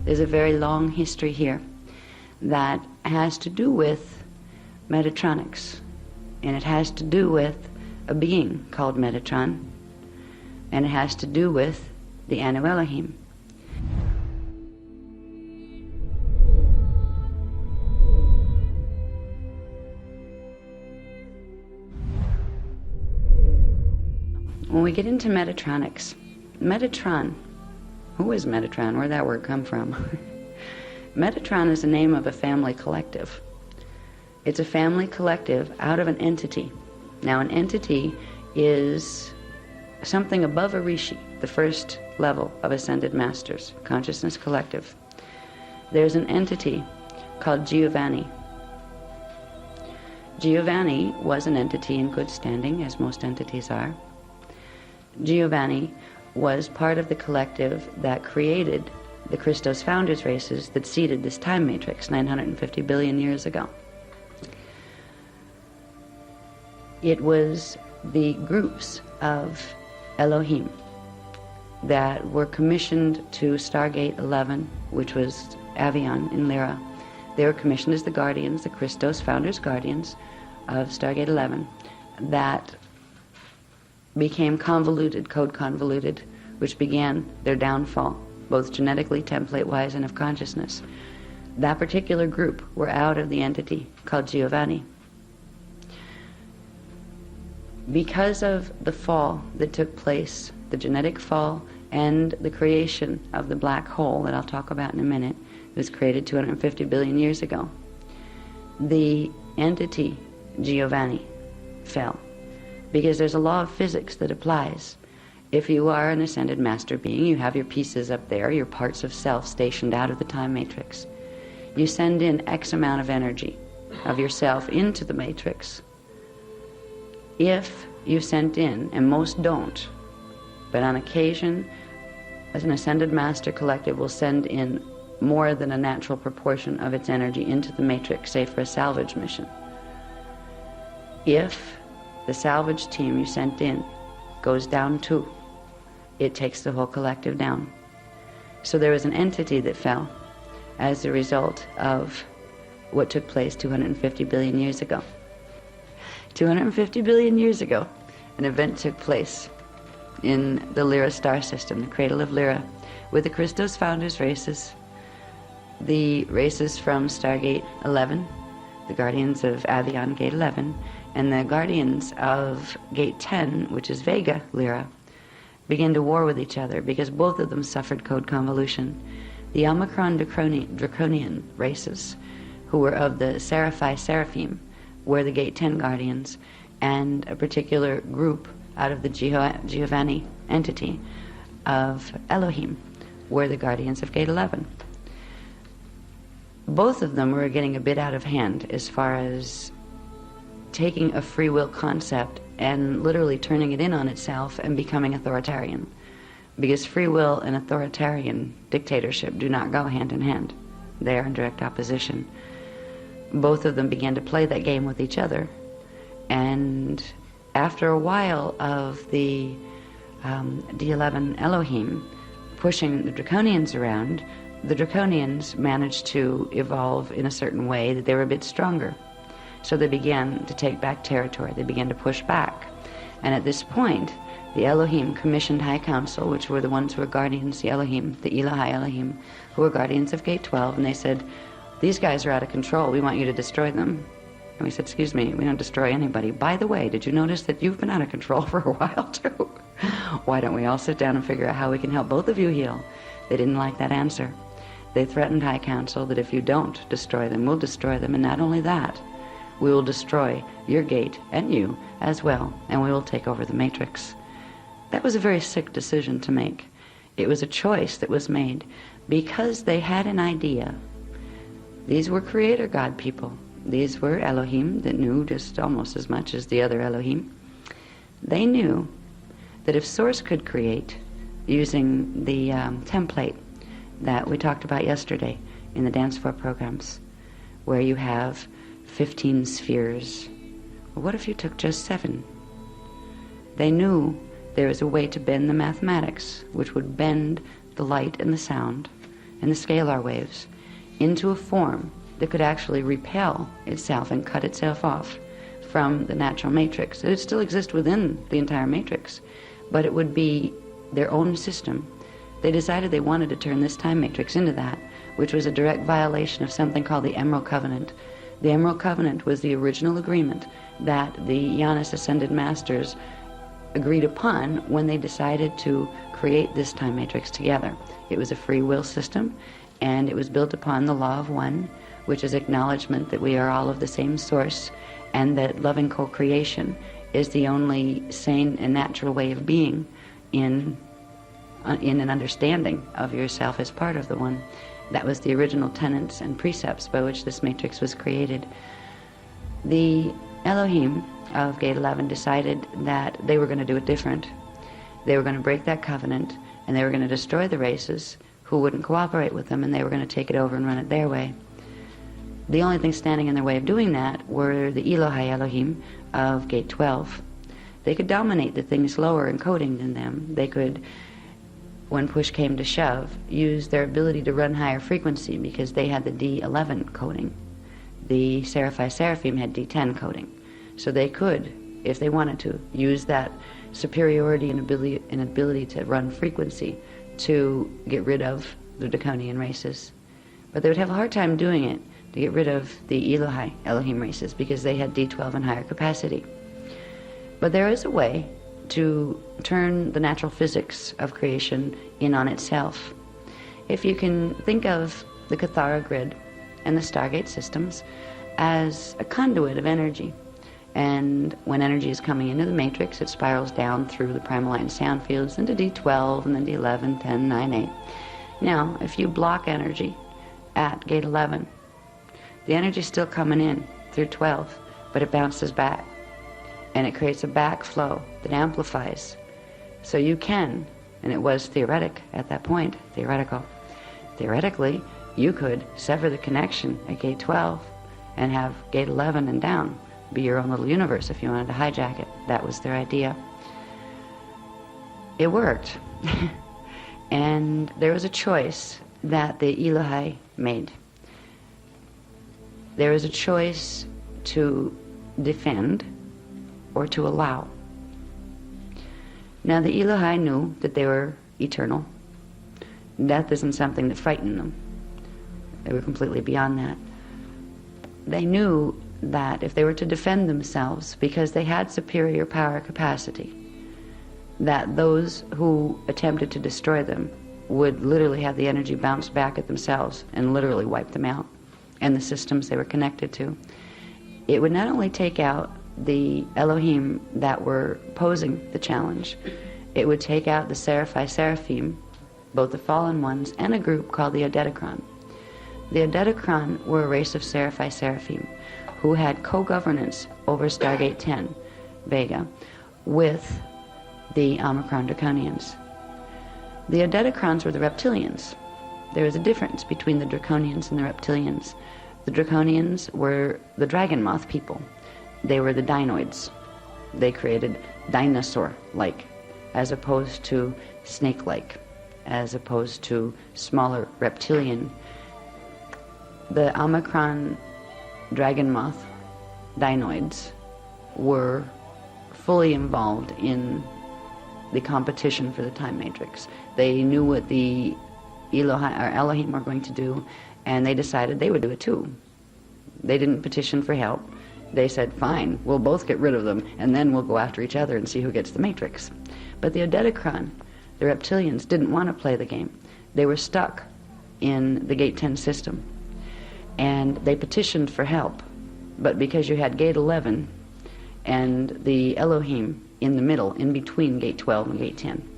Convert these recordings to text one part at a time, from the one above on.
There's a very long history here that has to do with metatronics, and it has to do with a being called Metatron, and it has to do with the Anu Elohim. When we get into Metatronics, Metatron, who is Metatron? Where'd that word come from? Metatron is the name of a family collective. It's a family collective out of an entity. Now, an entity is something above a rishi, the first level of ascended masters, consciousness collective. There's an entity called Giovanni. Giovanni was an entity in good standing, as most entities are. Giovanni was part of the collective that created the Christos founders races that seeded this time matrix 950 billion years ago. It was the groups of Elohim that were commissioned to Stargate 11, which was Avion in Lyra. They were commissioned as the guardians, the Christos founders guardians of Stargate 11, that became convoluted, code convoluted, which began their downfall, both genetically, template-wise, and of consciousness. That particular group were out of the entity called Giovanni. Because of the fall that took place, the genetic fall, and the creation of the black hole that I'll talk about in a minute, it was created 250 billion years ago, the entity Giovanni fell. Because there's a law of physics that applies. If you are an ascended master being, you have your pieces up there, your parts of self stationed out of the time matrix. You send in X amount of energy of yourself into the matrix. If you sent in, and most don't, but on occasion, as an ascended master collective will send in more than a natural proportion of its energy into the matrix, say for a salvage mission. If the salvage team you sent in goes down too, it takes the whole collective down. So there was an entity that fell as a result of what took place 250 billion years ago. 250 billion years ago, an event took place in the Lyra star system, the cradle of Lyra, with the Christos founders races, the races from Stargate 11, the guardians of Avion Gate 11, and the guardians of Gate 10, which is Vega Lyra, began to war with each other because both of them suffered code convolution. The Omicron Draconian races, who were of the Seraphi Seraphim, were the Gate 10 guardians, and a particular group out of the Giovanni entity of Elohim were the guardians of Gate 11. Both of them were getting a bit out of hand as far as taking a free will concept and literally turning it in on itself and becoming authoritarian. Because free will and authoritarian dictatorship do not go hand in hand. They are in direct opposition. Both of them began to play that game with each other. And after a while of the D11 Elohim pushing the Draconians around, the Draconians managed to evolve in a certain way that they were a bit stronger. So they began to take back territory. They began to push back. And at this point, the Elohim commissioned High Council, which were the ones who were guardians, the Elohim, the Elohai Elohim, who were guardians of Gate 12, and they said, these guys are out of control. We want you to destroy them. And we said, excuse me, we don't destroy anybody. By the way, did you notice that you've been out of control for a while too? Why don't we all sit down and figure out how we can help both of you heal? They didn't like that answer. They threatened High Council that if you don't destroy them, we'll destroy them. And not only that, we will destroy your gate and you as well, and we will take over the matrix. That was a very sick decision to make. It was a choice that was made because they had an idea. These were creator God people. These were Elohim that knew just almost as much as the other Elohim. They knew that if Source could create using the template that we talked about yesterday in the Dance For programs, where you have 15 spheres. Well, what if you took just 7? They knew there was a way to bend the mathematics, which would bend the light and the sound, and the scalar waves into a form that could actually repel itself and cut itself off from the natural matrix. It would still exist within the entire matrix, but it would be their own system. They decided they wanted to turn this time matrix into that, which was a direct violation of something called the Emerald Covenant. The Emerald Covenant was the original agreement that the Janus Ascended Masters agreed upon when they decided to create this time matrix together. It was a free will system, and it was built upon the law of one, which is acknowledgement that we are all of the same source, and that loving co-creation is the only sane and natural way of being in an understanding of yourself as part of the one. That was the original tenets and precepts by which this matrix was created. The Elohim of Gate 11 decided that they were going to do it different. They were going to break that covenant, and they were going to destroy the races who wouldn't cooperate with them, and they were going to take it over and run it their way. The only thing standing in their way of doing that were the Elohai Elohim of Gate 12. They could dominate the things lower in coding than them. They could, when push came to shove, use their ability to run higher frequency because they had the D11 coding. The Seraphai Seraphim had D10 coding. So they could, if they wanted to, use that superiority and ability to run frequency to get rid of the draconian races. But they would have a hard time doing it to get rid of the Elohai Elohim races because they had D12 and higher capacity. But there is a way to turn the natural physics of creation in on itself. If you can think of the Cathara grid and the Stargate systems as a conduit of energy, and when energy is coming into the matrix, it spirals down through the primal light and sound fields into D12 and then D11, 10, 9, 8. Now, if you block energy at Gate 11, the energy is still coming in through 12, but it bounces back, and it creates a backflow that amplifies. So you can, and it was theoretic at that point, theoretically, you could sever the connection at Gate 12 and have Gate 11 and down be your own little universe if you wanted to hijack it. That was their idea. It worked. And there was a choice that the Elohai made. There was a choice to defend or to allow. Now the Elohai knew that they were eternal. Death isn't something that frightened them. They were completely beyond that. They knew that if they were to defend themselves, because they had superior power capacity, that those who attempted to destroy them would literally have the energy bounce back at themselves and literally wipe them out and the systems they were connected to. It would not only take out the Elohim that were posing the challenge, it would take out the Seraphai Seraphim, both the fallen ones, and a group called the Odedicron. The Odedicron were a race of Seraphai Seraphim who had co-governance over Stargate 10, Vega, with the Omicron Draconians. The Odedicrons were the reptilians. There was a difference between the Draconians and the reptilians. The Draconians were the dragon moth people. They were the dinoids. They created dinosaur-like, as opposed to snake-like, as opposed to smaller reptilian. The Omicron dragon moth dinoids were fully involved in the competition for the time matrix. They knew what the Elohim were going to do, and they decided they would do it too. They didn't petition for help. They said, fine, we'll both get rid of them, and then we'll go after each other and see who gets the matrix. But the Odedicron, the reptilians, didn't want to play the game. They were stuck in the Gate 10 system, and they petitioned for help. But because you had Gate 11 and the Elohim in the middle, in between Gate 12 and Gate 10,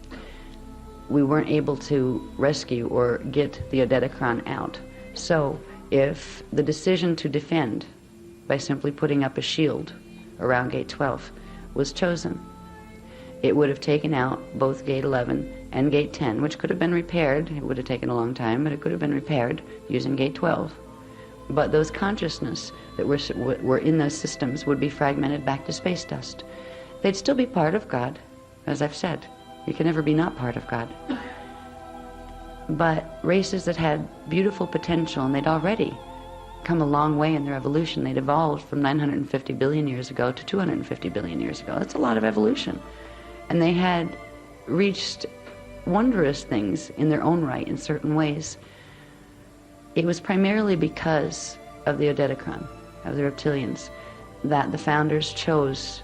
we weren't able to rescue or get the Odedicron out. So if the decision to defend by simply putting up a shield around Gate 12 was chosen, it would have taken out both Gate 11 and Gate 10, which could have been repaired. It would have taken a long time, but it could have been repaired using Gate 12. But those consciousness that were in those systems would be fragmented back to space dust. They'd still be part of God, as I've said. You can never be not part of God. but races that had beautiful potential, and they'd already come a long way in their evolution. They'd evolved from 950 billion years ago to 250 billion years ago. That's a lot of evolution. And they had reached wondrous things in their own right in certain ways. It was primarily because of the Odedicron, of the reptilians, that the founders chose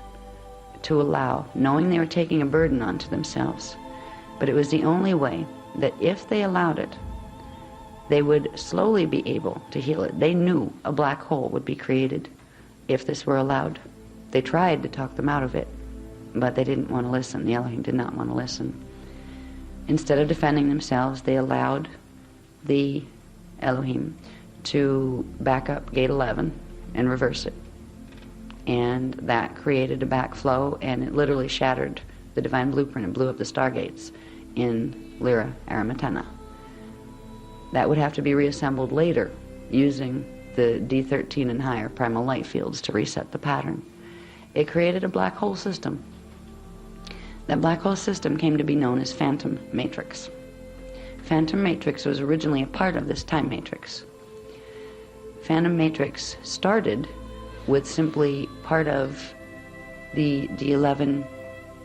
to allow, knowing they were taking a burden onto themselves. But it was the only way that if they allowed it, they would slowly be able to heal it. They knew a black hole would be created if this were allowed. They tried to talk them out of it, but they didn't want to listen. The Elohim did not want to listen. Instead of defending themselves, they allowed the Elohim to back up gate 11 and reverse it. And that created a backflow, and it literally shattered the divine blueprint and blew up the stargates in Lyra Aramatena. That would have to be reassembled later using the D13 and higher primal light fields to reset the pattern. It created a black hole system. That black hole system came to be known as phantom matrix. Phantom matrix was originally a part of this time matrix. Phantom matrix started with simply part of the D11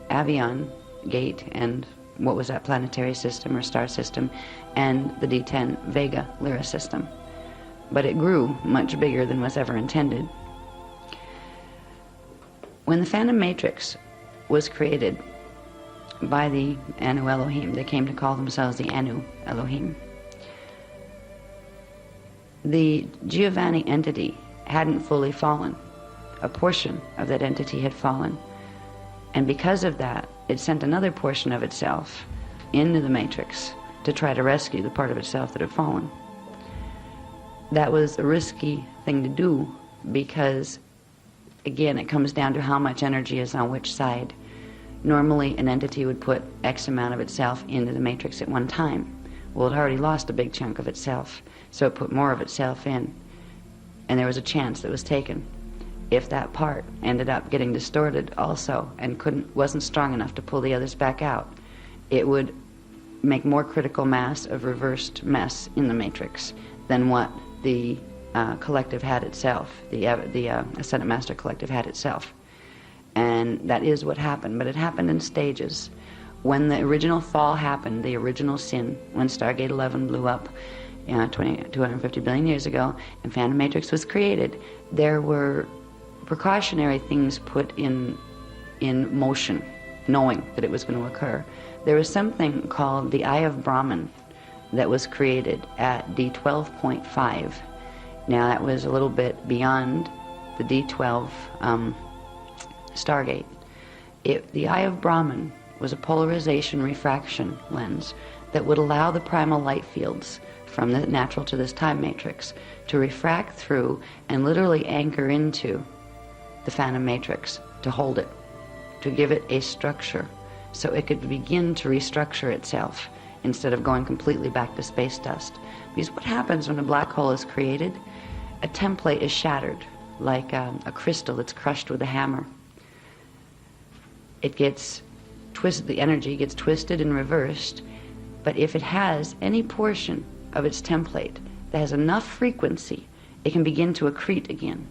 Avion gate and what was that planetary system or star system, and the D10 Vega Lyra system. But it grew much bigger than was ever intended. When the Phantom Matrix was created by the Anu Elohim, they came to call themselves the Anu Elohim. The Giovanni entity hadn't fully fallen. A portion of that entity had fallen. And because of that, it sent another portion of itself into the matrix to try to rescue the part of itself that had fallen. That was a risky thing to do because, again, it comes down to how much energy is on which side. Normally, an entity would put X amount of itself into the matrix at one time. Well, it already lost a big chunk of itself, so it put more of itself in. And there was a chance that was taken. If that part ended up getting distorted also and wasn't strong enough to pull the others back out, it would make more critical mass of reversed mess in the matrix than what the collective had itself, the Ascended Master Collective had itself. And that is what happened, but it happened in stages. When the original fall happened, the original sin, when Stargate 11 blew up 250 billion years ago and Phantom Matrix was created, there were precautionary things put in motion, knowing that it was going to occur. There was something called the Eye of Brahman that was created at D12.5. Now that was a little bit beyond the D12 Stargate. The Eye of Brahman was a polarization refraction lens that would allow the primal light fields from the natural to this time matrix to refract through and literally anchor into the Phantom Matrix, to hold it, to give it a structure so it could begin to restructure itself instead of going completely back to space dust. Because what happens when a black hole is created? A template is shattered like a crystal that's crushed with a hammer. It gets twisted, the energy gets twisted and reversed, but if it has any portion of its template that has enough frequency, it can begin to accrete again.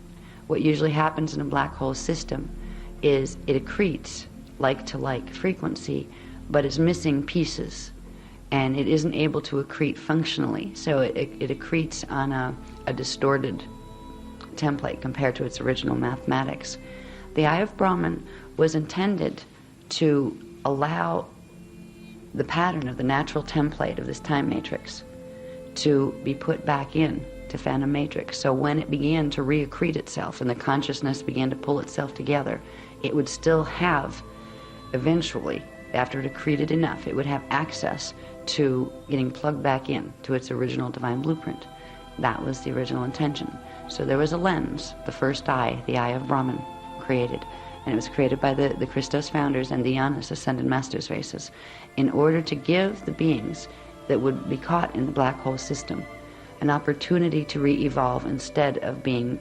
What usually happens in a black hole system is it accretes like to like frequency, but it's missing pieces, and it isn't able to accrete functionally. So it accretes on a distorted template compared to its original mathematics. The Eye of Brahman was intended to allow the pattern of the natural template of this time matrix to be put back in to Phantom Matrix. So when it began to reaccrete itself and the consciousness began to pull itself together, it would still have, eventually, after it accreted enough, it would have access to getting plugged back in to its original divine blueprint. That was the original intention. So there was a lens, the first eye, the Eye of Brahman, created. And it was created by the Christos founders and the Janus Ascended Masters races in order to give the beings that would be caught in the black hole system an opportunity to re-evolve instead of being,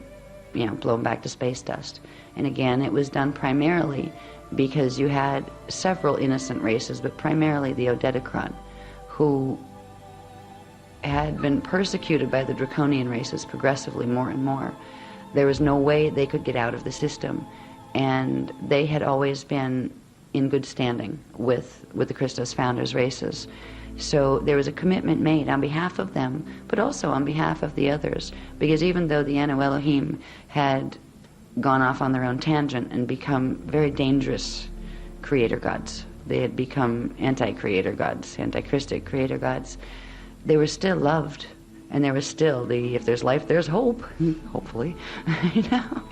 blown back to space dust. And again, it was done primarily because you had several innocent races, but primarily the Odedicron, who had been persecuted by the draconian races progressively more and more. There was no way they could get out of the system, and they had always been in good standing with the Christos founders' races. So there was a commitment made on behalf of them, but also on behalf of the others, because even though the Anu Elohim had gone off on their own tangent and become very dangerous creator gods, they had become anti-creator gods, anti-Christic creator gods, they were still loved, and there was still the, if there's life, there's hope, hopefully, you know.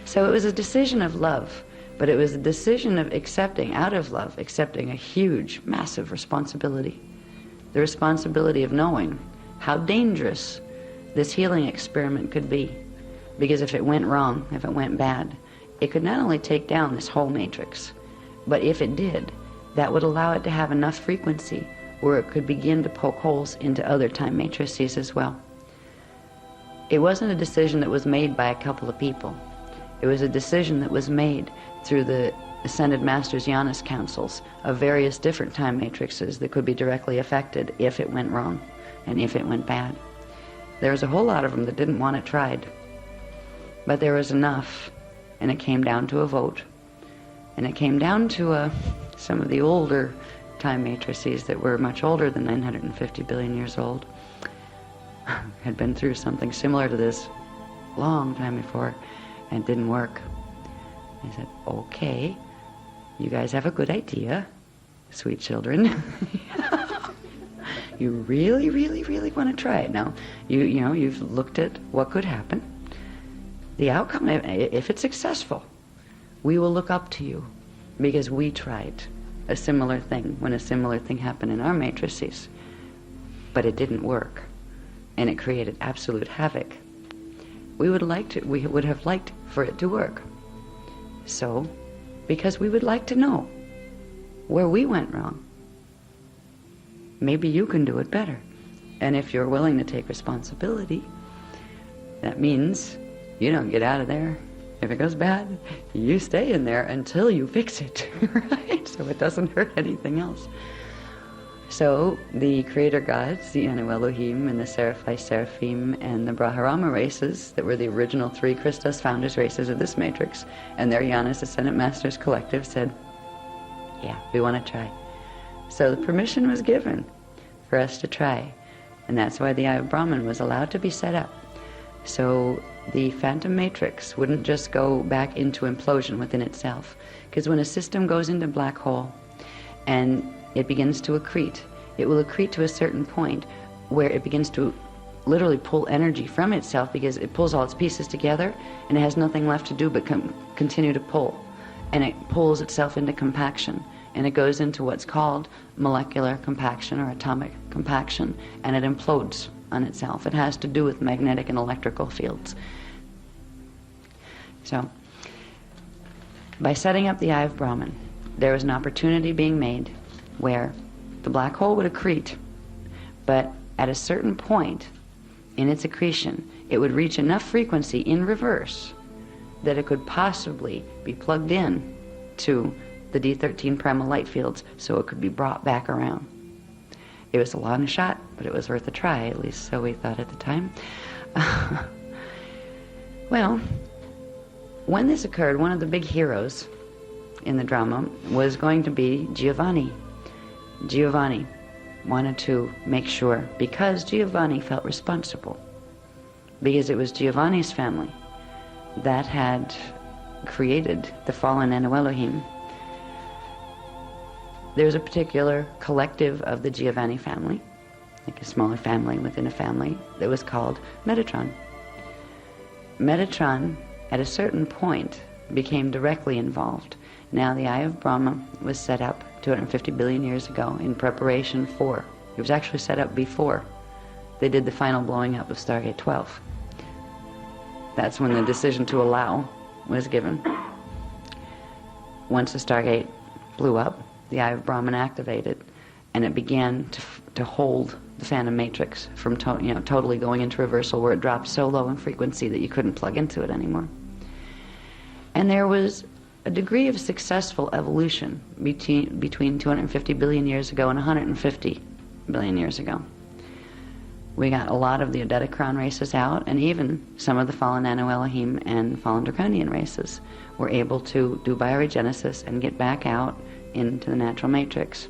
So it was a decision of love, but it was a decision of accepting, out of love, accepting a huge, massive responsibility. The responsibility of knowing how dangerous this healing experiment could be. Because if it went wrong, if it went bad, it could not only take down this whole matrix, but if it did, that would allow it to have enough frequency where it could begin to poke holes into other time matrices as well. It wasn't a decision that was made by a couple of people. It was a decision that was made through the Ascended Masters Janus councils of various different time matrices that could be directly affected if it went wrong and if it went bad. There was a whole lot of them that didn't want it tried, but there was enough, and it came down to a vote. And it came down to some of the older time matrices that were much older than 950 billion years old, had been through something similar to this long time before, and it didn't work. I said, okay, you guys have a good idea, sweet children. You really, really, really want to try it. Now, you know, you've looked at what could happen. The outcome, if it's successful, we will look up to you, because we tried a similar thing when a similar thing happened in our matrices, but it didn't work, and it created absolute havoc. We would have liked for it to work. So, because we would like to know where we went wrong, maybe you can do it better. And if you're willing to take responsibility, that means you don't get out of there. If it goes bad, you stay in there until you fix it, right? So it doesn't hurt anything else. So the creator gods, the Anu Elohim and the Seraphai Seraphim and the Brahmarama races that were the original 3 Christos founders races of this matrix, and their Janus Ascendant Masters Collective said, yeah, we want to try. So the permission was given for us to try, and that's why the Eye of Brahman was allowed to be set up. So the phantom matrix wouldn't just go back into implosion within itself, because when a system goes into black hole and it begins to accrete, it will accrete to a certain point where it begins to literally pull energy from itself, because it pulls all its pieces together and it has nothing left to do but continue to pull, and it pulls itself into compaction, and it goes into what's called molecular compaction or atomic compaction, and it implodes on itself. It has to do with magnetic and electrical fields. So, by setting up the Eye of Brahman, there was an opportunity being made where the black hole would accrete, but at a certain point in its accretion, it would reach enough frequency in reverse that it could possibly be plugged in to the D13 primal light fields, so it could be brought back around. It was a long shot, but it was worth a try, at least so we thought at the time. Well, when this occurred, one of the big heroes in the drama was going to be Giovanni. Giovanni wanted to make sure, because Giovanni felt responsible, because it was Giovanni's family that had created the fallen Anu Elohim. There's a particular collective of the Giovanni family, like a smaller family within a family, that was called Metatron. Metatron, at a certain point, became directly involved. Now the Eye of Brahma was set up 250 billion years ago in preparation for, it was actually set up before they did the final blowing up of Stargate 12. That's when the decision to allow was given. Once the Stargate blew up, the Eye of Brahman activated, and it began to hold the phantom matrix from totally going into reversal, where it dropped so low in frequency that you couldn't plug into it anymore. And there was a degree of successful evolution between 250 billion years ago and 150 billion years ago. We got a lot of the Odetocron races out, and even some of the fallen Anu Elohim and fallen Draconian races were able to do bioregenesis and get back out into the natural matrix.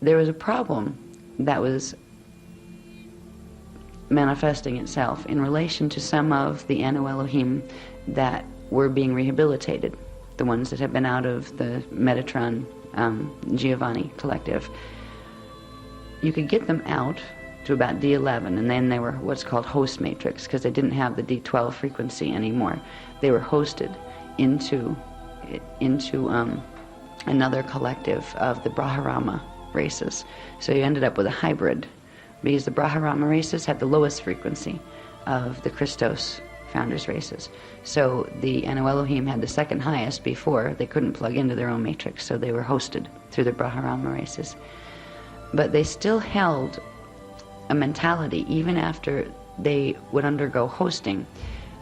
There was a problem that was manifesting itself in relation to some of the Anu Elohim that were being rehabilitated, the ones that had been out of the Metatron Giovanni collective. You could get them out to about D11, and then they were what's called host matrix, because they didn't have the D12 frequency anymore. They were hosted into another collective of the Brahmarama races. So you ended up with a hybrid, because the Brahmarama races had the lowest frequency of the Christos founders races. So the Anu Elohim had the second highest before they couldn't plug into their own matrix, so they were hosted through the Brahmarama races. But they still held a mentality, even after they would undergo hosting,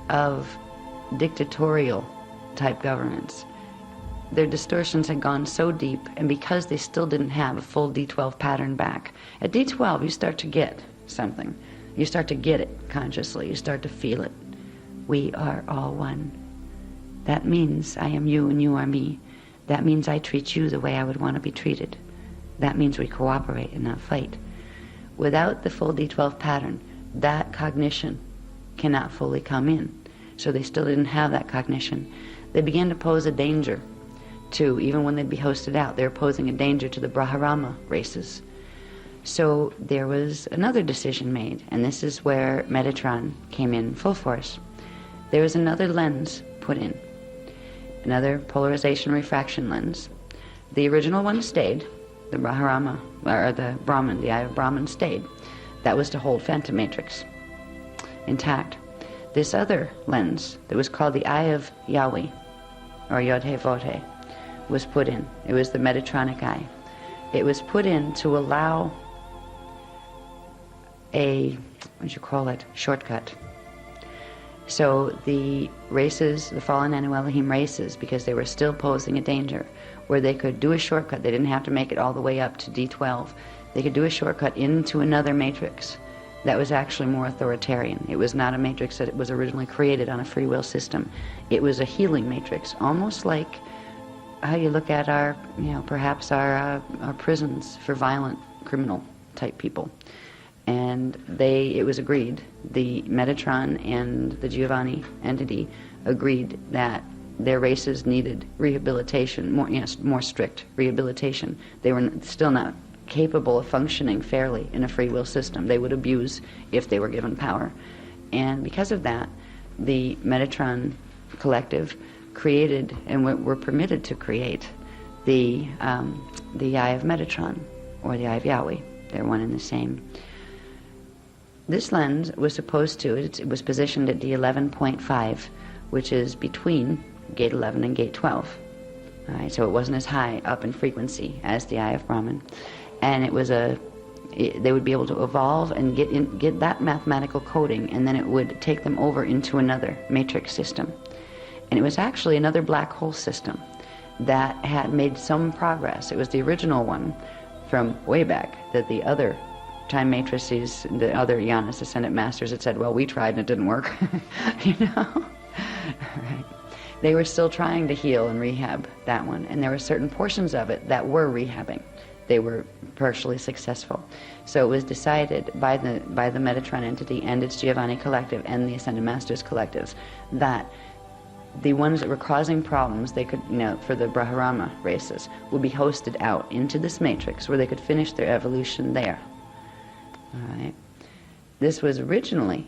of dictatorial type governments. Their distortions had gone so deep, and because they still didn't have a full D12 pattern back. At D12 you start to get something. You start to get it consciously. You start to feel it. We are all one. That means I am you and you are me. That means I treat you the way I would want to be treated. That means we cooperate and not fight. Without the full D12 pattern, that cognition cannot fully come in. So they still didn't have that cognition. They began to pose a danger to, even when they'd be hosted out, they were posing a danger to the Brahmarama races. So there was another decision made, and this is where Metatron came in full force. There was another lens put in, another polarization refraction lens. The original one stayed, the Brahmarama, or the Brahman, the eye of Brahman stayed. That was to hold phantom matrix intact. This other lens, that was called the eye of Yahweh, or Yod-He-Vod-He, was put in. It was the Metatronic eye. It was put in to allow a, shortcut. So the races, the fallen Anu Elohim races, because they were still posing a danger, where they could do a shortcut, they didn't have to make it all the way up to D12, they could do a shortcut into another matrix that was actually more authoritarian. It was not a matrix that was originally created on a free will system. It was a healing matrix, almost like how you look at our, perhaps our prisons for violent criminal type people. And it was agreed, the Metatron and the Giovanni entity agreed that their races needed rehabilitation, more strict rehabilitation. They were still not capable of functioning fairly in a free will system. They would abuse if they were given power. And because of that, the Metatron collective created, and were permitted to create, the eye of Metatron, or the eye of Yahweh. They're one and the same. This lens was supposed to, it was positioned at D11.5, which is between gate 11 and gate 12. All right, so it wasn't as high up in frequency as the eye of Brahman. And it was they would be able to evolve and get that mathematical coding, and then it would take them over into another matrix system. And it was actually another black hole system that had made some progress. It was the original one from way back that the other time matrices, the other Janus Ascendant Masters had said, well, we tried and it didn't work. Right. They were still trying to heal and rehab that one, and there were certain portions of it that were rehabbing. They were partially successful. So it was decided by the Metatron entity and its Giovanni collective and the Ascended Masters collectives that the ones that were causing problems, they could, for the Brahmarama races, would be hosted out into this matrix where they could finish their evolution there. All right. This was originally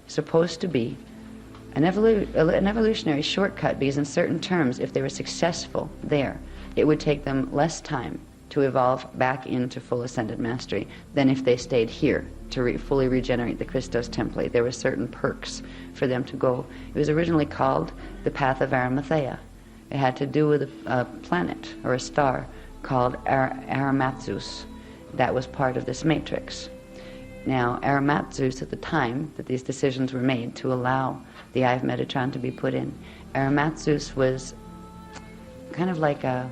supposed to be an evolutionary shortcut, because in certain terms, if they were successful there, it would take them less time to evolve back into full ascended mastery than if they stayed here to fully regenerate the Christos template. There were certain perks for them to go. It was originally called the Path of Arimathea. It had to do with a planet or a star called Arimathzus that was part of this matrix. Now, Arimathzus, at the time that these decisions were made to allow the Eye of Metatron to be put in, Arimathzus was kind of like a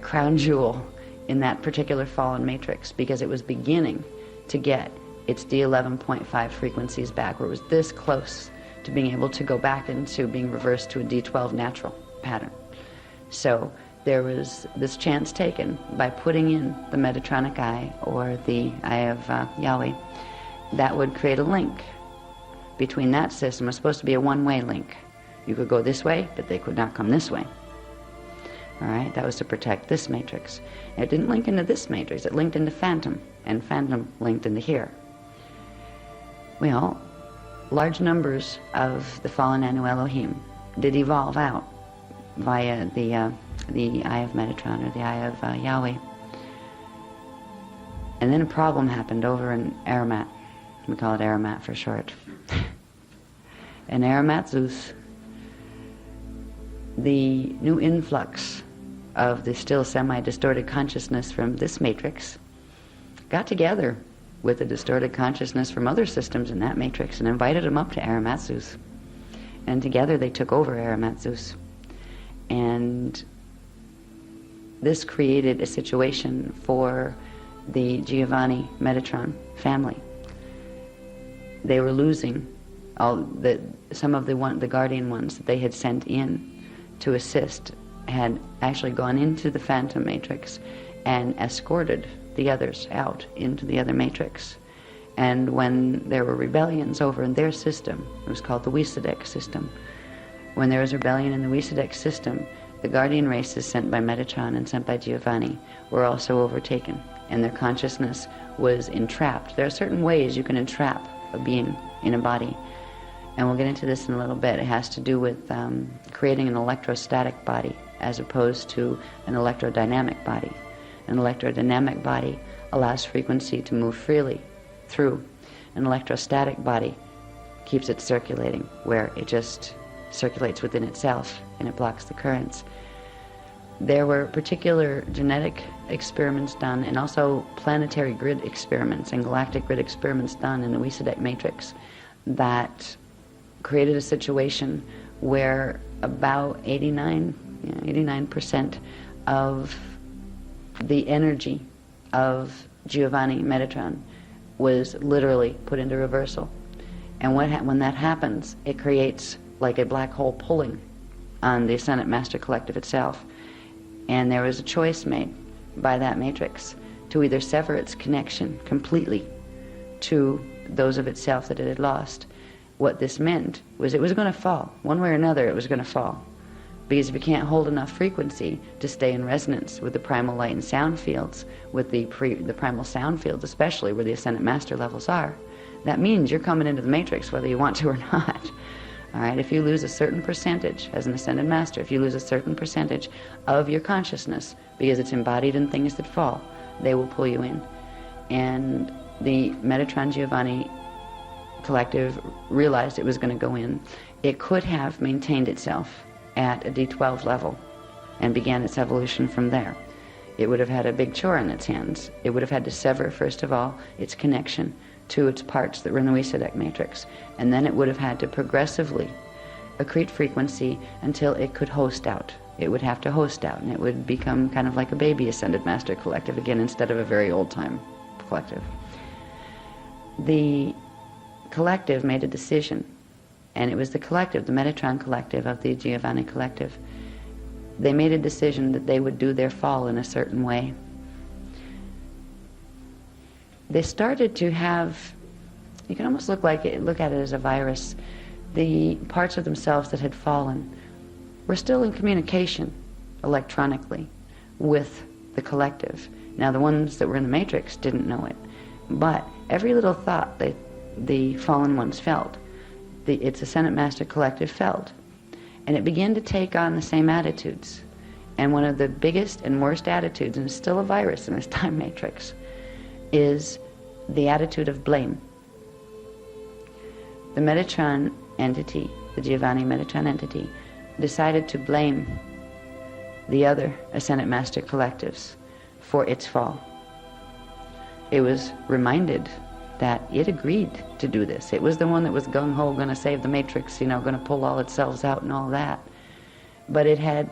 crown jewel in that particular fallen matrix, because it was beginning to get its D11.5 frequencies back, where it was this close to being able to go back into being reversed to a D12 natural pattern. So there was this chance taken by putting in the Metatronic eye, or the eye of Yahweh, that would create a link between that system. It was supposed to be a one-way link. You could go this way, but they could not come this way. All right, that was to protect this matrix. It didn't link into this matrix, it linked into Phantom, and Phantom linked into here. Well, large numbers of the fallen Anu Elohim did evolve out via the eye of Metatron, or the eye of Yahweh. And then a problem happened over in Aramat. We call it Aramat for short. In Aramat Zeus, the new influx of the still semi-distorted consciousness from this matrix got together with the distorted consciousness from other systems in that matrix and invited them up to Aramat Zeus. And together they took over Aramat Zeus. And this created a situation for the Giovanni Metatron family. They were losing some of the guardian ones that they had sent in to assist had actually gone into the Phantom Matrix and escorted the others out into the other matrix. And when there were rebellions over in their system, it was called the Wisadek system, when there was rebellion in the Wisadek system, the guardian races sent by Metatron and sent by Giovanni were also overtaken, and their consciousness was entrapped. There are certain ways you can entrap a being in a body, and we'll get into this in a little bit. It has to do with creating an electrostatic body as opposed to an electrodynamic body. An electrodynamic body allows frequency to move freely through. An electrostatic body keeps it circulating, where it just circulates within itself and it blocks the currents. There were particular genetic experiments done, and also planetary grid experiments and galactic grid experiments done in the Wisadek matrix that created a situation where about 89% of the energy of Giovanni Metatron was literally put into reversal. And when that happens, it creates like a black hole pulling on the Ascendant Master Collective itself. And there was a choice made by that matrix to either sever its connection completely to those of itself that it had lost. What this meant was it was going to fall. One way or another, it was going to fall. Because if you can't hold enough frequency to stay in resonance with the primal light and sound fields, with the primal sound fields, especially where the Ascendant Master levels are, that means you're coming into the matrix whether you want to or not. All right, if you lose a certain percentage as an Ascended Master, if you lose a certain percentage of your consciousness, because it's embodied in things that fall, they will pull you in. And the Metatron Giovanni Collective realized it was going to go in. It could have maintained itself at a D12 level and began its evolution from there. It would have had a big chore in its hands. It would have had to sever, first of all, its connection to its parts that were in the Wisadek matrix, and then it would have had to progressively accrete frequency until it could host out. It would have to host out, and it would become kind of like a baby Ascended Master Collective again, instead of a very old-time collective. The collective made a decision, and it was the collective, the Metatron Collective of the Giovanni Collective. They made a decision that they would do their fall in a certain way. They started to have, you can almost look at it as a virus. The parts of themselves that had fallen were still in communication electronically with the collective. Now the ones that were in the matrix didn't know it, but every little thought that the fallen ones felt, its Ascendant Master Collective felt, and it began to take on the same attitudes. And one of the biggest and worst attitudes, and it's still a virus in this time matrix, is the attitude of blame. The Metatron entity, the Giovanni Metatron entity, decided to blame the other Ascendant Master Collectives for its fall. It was reminded that it agreed to do this. It was the one that was gung-ho, going to save the matrix, going to pull all its cells out and all that. But it had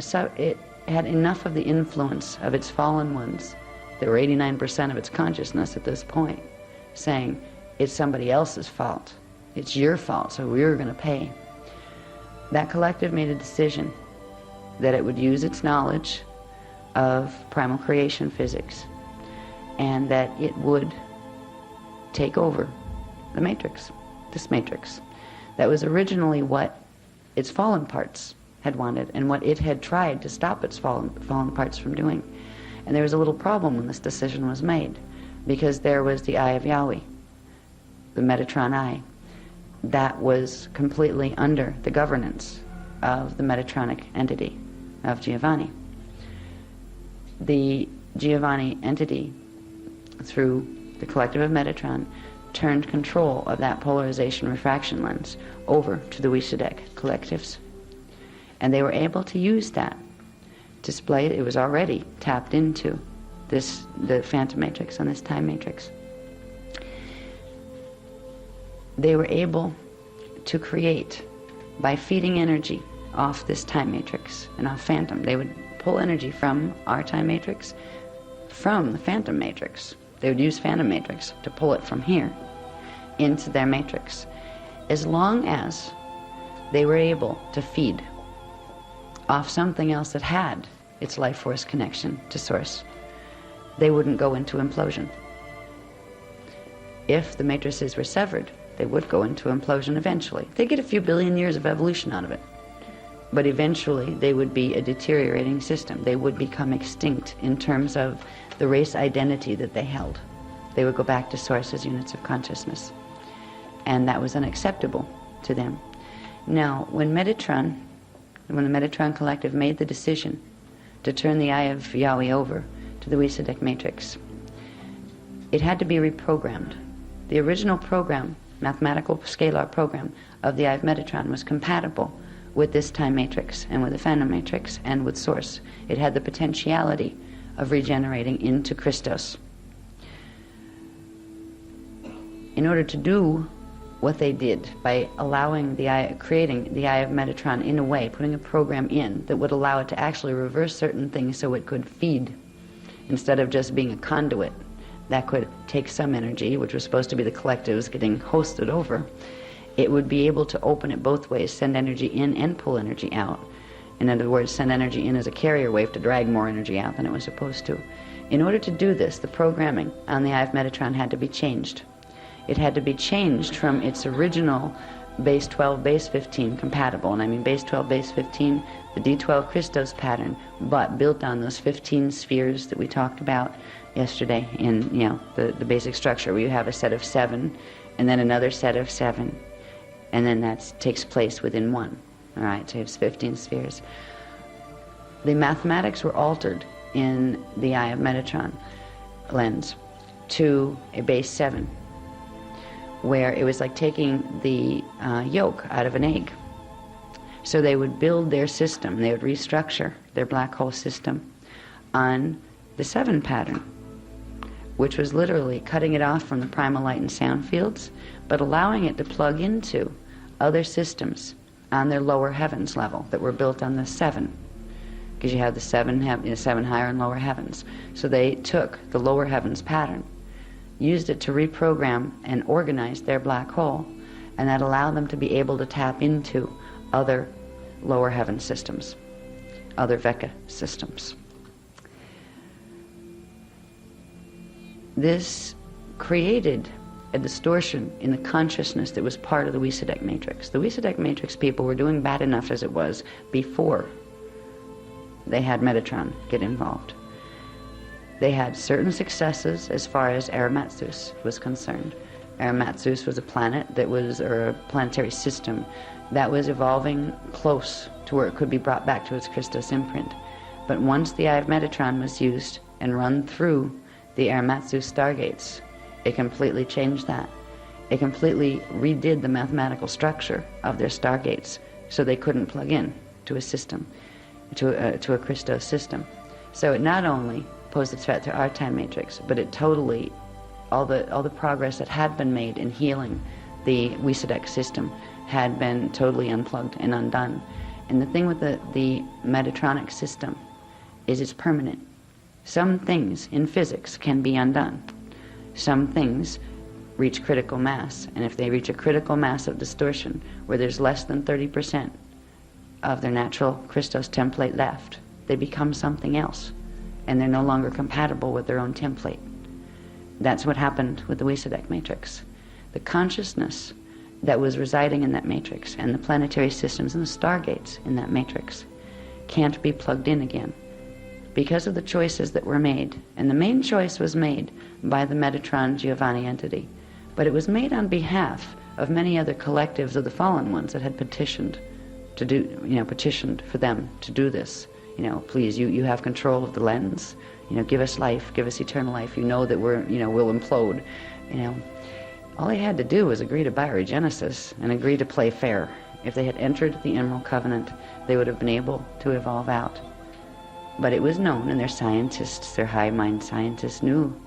enough of the influence of its fallen ones, that were 89% of its consciousness at this point, saying, it's somebody else's fault. It's your fault, so we're going to pay. That collective made a decision that it would use its knowledge of primal creation physics and that it would take over the matrix, this matrix. That was originally what its fallen parts had wanted and what it had tried to stop its fallen parts from doing. And there was a little problem when this decision was made, because there was the eye of Yahweh, the Metatron eye, that was completely under the governance of the Metatronic entity of Giovanni. The Giovanni entity, through the collective of Metatron, turned control of that polarization refraction lens over to the Wisadek collectives. And they were able to use that to display it. It was already tapped into the phantom matrix and this time matrix. They were able to create, by feeding energy off this time matrix and off phantom, they would pull energy from our time matrix, from the phantom matrix. They would use phantom matrix to pull it from here into their matrix. As long as they were able to feed off something else that had its life force connection to source, they wouldn't go into implosion. If the matrices were severed, they would go into implosion eventually. They'd get a few billion years of evolution out of it. But eventually they would be a deteriorating system. They would become extinct in terms of the race identity that they held. They would go back to source as units of consciousness. And that was unacceptable to them. Now, when the Metatron Collective made the decision to turn the eye of Yahweh over to the Wisadek matrix, it had to be reprogrammed. The original program, mathematical scalar program of the eye of Metatron, was compatible with this time matrix and with the phantom matrix and with source. It had the potentiality of regenerating into Christos. In order to do what they did by allowing the eye, creating the eye of Metatron in a way, putting a program in that would allow it to actually reverse certain things so it could feed instead of just being a conduit that could take some energy, which was supposed to be the collectives getting hosted over. It would be able to open it both ways, send energy in and pull energy out. In other words, send energy in as a carrier wave to drag more energy out than it was supposed to. In order to do this, the programming on the eye of Metatron had to be changed. It had to be changed from its original base 12, base 15 compatible, and I mean base 12, base 15, the D12 Christos pattern, but built on those 15 spheres that we talked about yesterday in the basic structure, where you have a set of 7 and then another set of 7, and then that takes place within one. All right, so you have 15 spheres. The mathematics were altered in the eye of Metatron lens to a base 7, where it was like taking the yolk out of an egg. So they would build their system, they would restructure their black hole system on the 7 pattern, which was literally cutting it off from the primal light and sound fields, but allowing it to plug into other systems on their lower heavens level that were built on the 7, because you have the 7 higher and lower heavens. So they took the lower heavens pattern, used it to reprogram and organize their black hole, and that allowed them to be able to tap into other lower heaven systems, other Vecca systems. This created a distortion in the consciousness that was part of the Wisadek matrix. The Wisadek matrix people were doing bad enough as it was before they had Metatron get involved. They had certain successes as far as Aramatsus was concerned. Aramatsus was a planet that was, or a planetary system that was evolving close to where it could be brought back to its Christos imprint. But once the eye of Metatron was used and run through the Aramatsus stargates, it completely changed that. It completely redid the mathematical structure of their stargates so they couldn't plug in to a system, to a Christos system. So it not only posed a threat to our time matrix, but it totally, all the progress that had been made in healing the Wisadek system had been totally unplugged and undone. And the thing with the Metatronic system is it's permanent. Some things in physics can be undone. Some things reach critical mass. And if they reach a critical mass of distortion, where there's less than 30% of their natural Christos template left, they become something else, and they're no longer compatible with their own template. That's what happened with the Wysadek matrix. The consciousness that was residing in that matrix, and the planetary systems and the stargates in that matrix, can't be plugged in again because of the choices that were made. And the main choice was made by the Metatron Giovanni entity, but it was made on behalf of many other collectives of the fallen ones that had petitioned to do, petitioned for them to do this. Please, you have control of the lens. Give us life, give us eternal life. You know that we'll implode. All they had to do was agree to bioregenesis and agree to play fair. If they had entered the Emerald Covenant, they would have been able to evolve out. But it was known, and their scientists, their high-mind scientists knew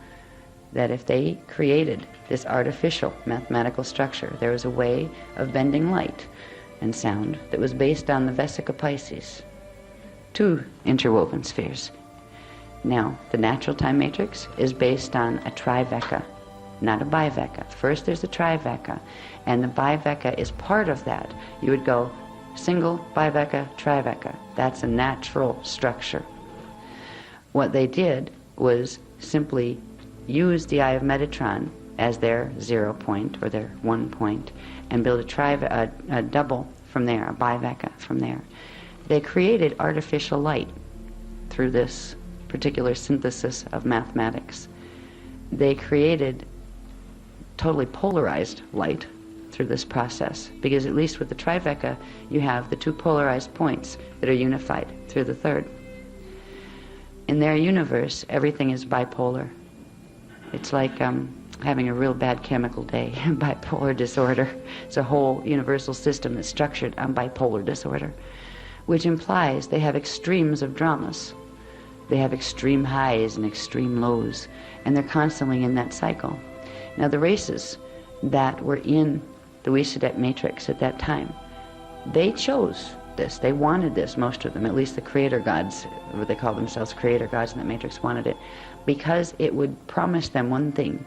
that if they created this artificial mathematical structure, there was a way of bending light and sound that was based on the Vesica Pisces, two interwoven spheres. Now, the natural time matrix is based on a trivecca, not a bivecca. First there's a trivecca, and the bivecca is part of that. You would go single, bivecca, trivecca. That's a natural structure. What they did was simply use the eye of Metatron as their 0 point or their 1 point, and build a double from there, a bivecca from there. They created artificial light through this particular synthesis of mathematics. They created totally polarized light through this process, because at least with the trivecca you have the two polarized points that are unified through the third. In their universe, everything is bipolar. It's like having a real bad chemical day, bipolar disorder. It's a whole universal system that's structured on bipolar disorder, which implies they have extremes of dramas. They have extreme highs and extreme lows, and they're constantly in that cycle. Now, the races that were in the Wysadek matrix at that time, they chose this. They wanted this, most of them, at least the creator gods, what they call themselves creator gods in that matrix, wanted it, because it would promise them one thing.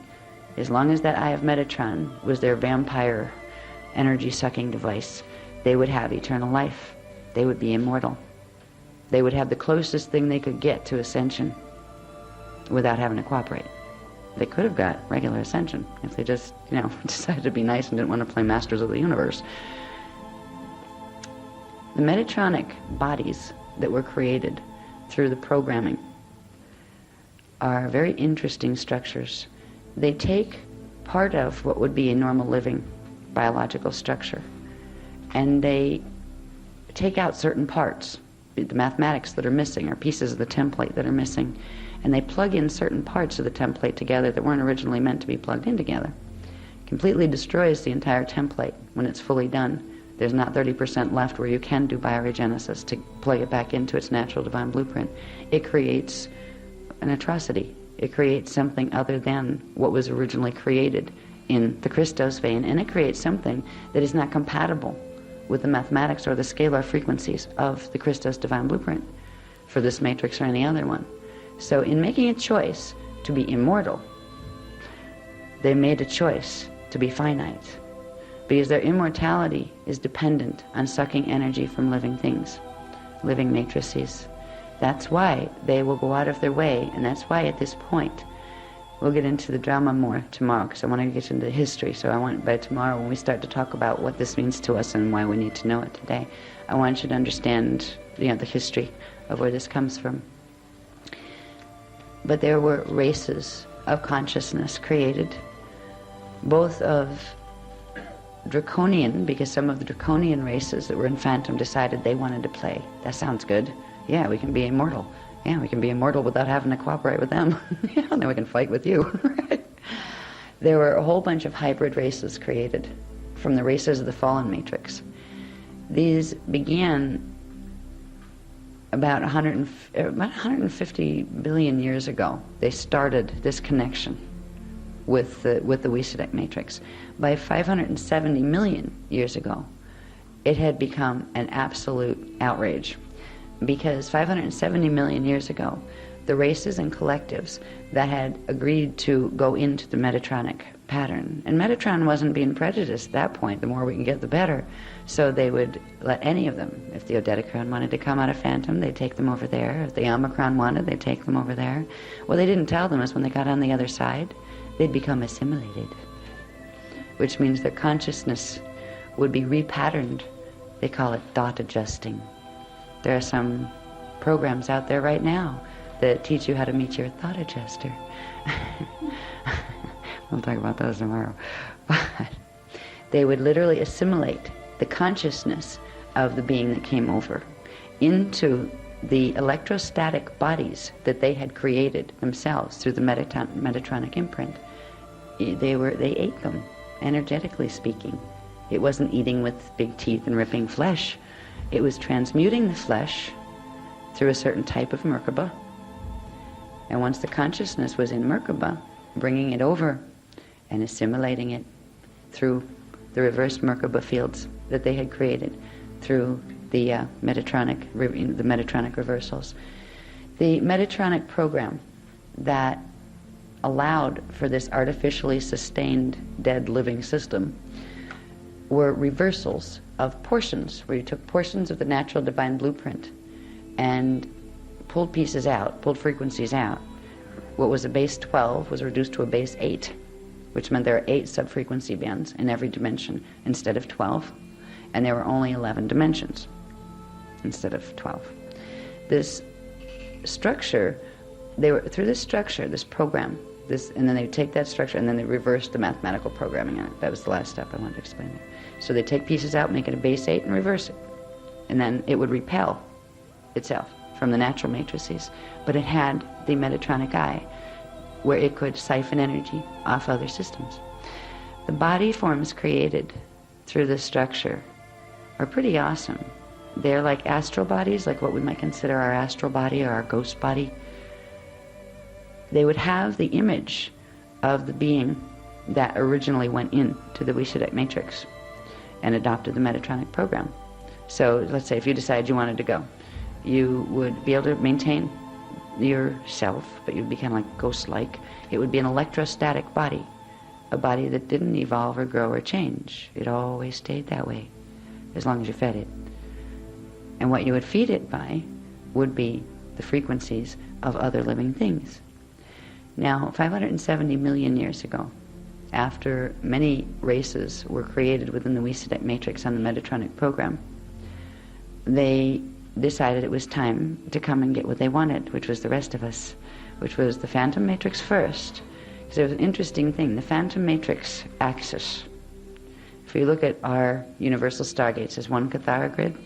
As long as that eye of Metatron was their vampire energy-sucking device, they would have eternal life. They would be immortal. They would have the closest thing they could get to ascension without having to cooperate. They could have got regular ascension if they just, decided to be nice and didn't want to play Masters of the Universe. The Metatronic bodies that were created through the programming are very interesting structures. They take part of what would be a normal living biological structure, and they take out certain parts, the mathematics that are missing, or pieces of the template that are missing, and they plug in certain parts of the template together that weren't originally meant to be plugged in together. Completely destroys the entire template when it's fully done. There's not 30% left where you can do bioregenesis to plug it back into its natural divine blueprint. It creates an atrocity. It creates something other than what was originally created in the Christos vein, and it creates something that is not compatible with the mathematics or the scalar frequencies of the Christos divine blueprint for this matrix or any other one. So in making a choice to be immortal, they made a choice to be finite, because their immortality is dependent on sucking energy from living things, living matrices. That's why they will go out of their way, and that's why at this point, we'll get into the drama more tomorrow, because I want to get into history. So I want, by tomorrow, when we start to talk about what this means to us and why we need to know it today, I want you to understand, the history of where this comes from. But there were races of consciousness created, both of draconian, because some of the draconian races that were in Phantom decided they wanted to play. That sounds good. Yeah, we can be immortal. Yeah, we can be immortal without having to cooperate with them. Yeah, and then we can fight with you. Right? There were a whole bunch of hybrid races created from the races of the fallen matrix. These began about 150 billion years ago. They started this connection with the Wysadek matrix. By 570 million years ago, it had become an absolute outrage, because 570 million years ago, the races and collectives that had agreed to go into the Metatronic pattern. And Metatron wasn't being prejudiced at that point. The more we can get, the better. So they would let any of them. If the Odetticron wanted to come out of Phantom, they'd take them over there. If the Omicron wanted, they'd take them over there. What they didn't tell them is when they got on the other side, they'd become assimilated, which means their consciousness would be repatterned. They call it dot adjusting. There are some programs out there right now that teach you how to meet your thought adjuster. We'll talk about those tomorrow. But they would literally assimilate the consciousness of the being that came over into the electrostatic bodies that they had created themselves through the Metatronic imprint. They ate them, energetically speaking. It wasn't eating with big teeth and ripping flesh. It was transmuting the flesh through a certain type of Merkaba. And once the consciousness was in Merkaba, bringing it over and assimilating it through the reversed Merkaba fields that they had created through the Metatronic reversals. The Metatronic program that allowed for this artificially sustained dead living system were reversals of portions, where you took portions of the natural divine blueprint and pulled pieces out, pulled frequencies out. What was a base 12 was reduced to a base 8, which meant there are 8 sub-frequency bands in every dimension instead of 12, and there were only 11 dimensions instead of 12. This structure, through this structure, this program, and then they take that structure and then they reverse the mathematical programming in it. That was the last step I wanted to explain there. So they take pieces out, make it a base 8, and reverse it. And then it would repel itself from the natural matrices, but it had the Metatronic eye, where it could siphon energy off other systems. The body forms created through this structure are pretty awesome. They're like astral bodies, like what we might consider our astral body or our ghost body. They would have the image of the being that originally went into the Vy matrix and adopted the Metatronic program. So let's say if you decided you wanted to go, you would be able to maintain yourself, but you'd be kind of like ghost-like. It would be an electrostatic body, a body that didn't evolve or grow or change. It always stayed that way, as long as you fed it. And what you would feed it by would be the frequencies of other living things. Now, 570 million years ago, after many races were created within the Vy matrix on the Metatronic program, they decided it was time to come and get what they wanted, which was the rest of us, which was the Phantom Matrix first. Because there was an interesting thing. The Phantom Matrix axis, if we look at our universal stargates as one Cathara grid,